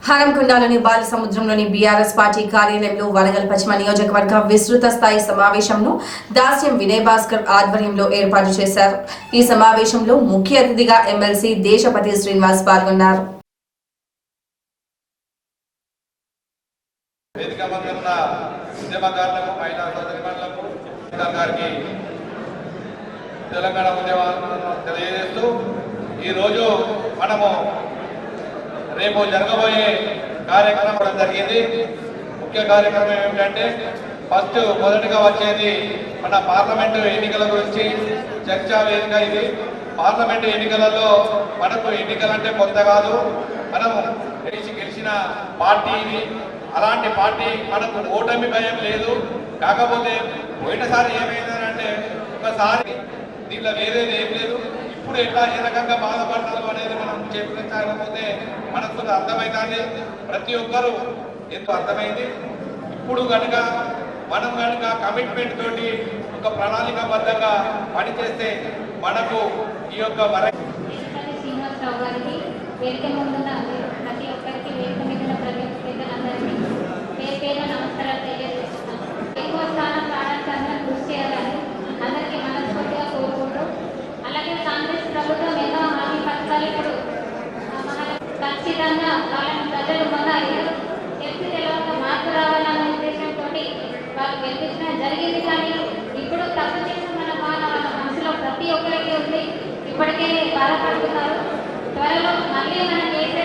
హరంకొండలోని బాలసముద్రంలోని BRS party కార్యాలయంలో వరంగల్ పశ్చిమ నియోజకవర్గ విస్తృత స్థాయి సమావేశంను దాస్యం వినయ్ భాస్కర్ ఆధ్వర్యంలో ఏర్పాటు చేశారు. ఈ సమావేశంలో ముఖ్య అతిథిగా ఎమ్మెల్సీ దేశపతి శ్రీనివాస్ పాల్గొన్నారు. తెలంగాణ ఉద్యమాలను తెలియజేస్తూ ఈరోజు మనము రేపు జరగబోయే కార్యక్రమం జరిగింది. ముఖ్య కార్యక్రమం ఏమిటంటే మొదటిగా వచ్చేది మన పార్లమెంటు ఎన్నికల గురించి చర్చా వేదిక. ఇది పార్లమెంటు ఎన్నికలలో మనకు ఎన్నికలంటే కొత్త కాదు, మనం గెలిచిన పార్టీ ఇది. అలాంటి పార్టీ మనకు ఓటమి భయం లేదు. కాకపోతే పోయినసారి ఏమైందంటే ఒకసారి దీంట్లో వేరేది ఏం లేదు. ఇప్పుడు ఎట్లా ఏ రకంగా బాధపడతారు అనేది మనం చెప్పకపోతే మనకు అర్థమవుతుంది. ప్రతి ఒక్కరూ ఎంతో అర్థమైంది. ఇప్పుడు కనుక మనం కమిట్మెంట్ తోటి ఒక ప్రణాళికాబద్ధంగా పనిచేస్తే మనకు ఈ యొక్క ఖచ్చితంగా వాళ్ళని ప్రజలు తెలిసి మార్పు రావాలన్న ఉద్దేశంతో వాళ్ళు గెలిపించడం జరిగింది. కానీ ఇప్పుడు తప్పు చేసిన మన వాళ్ళ మనసులో ప్రతి ఒక్కరికి ఉంది. ఇప్పటికే బాధపడుతున్నారు. త్వరలో మళ్ళీ మనం చేసే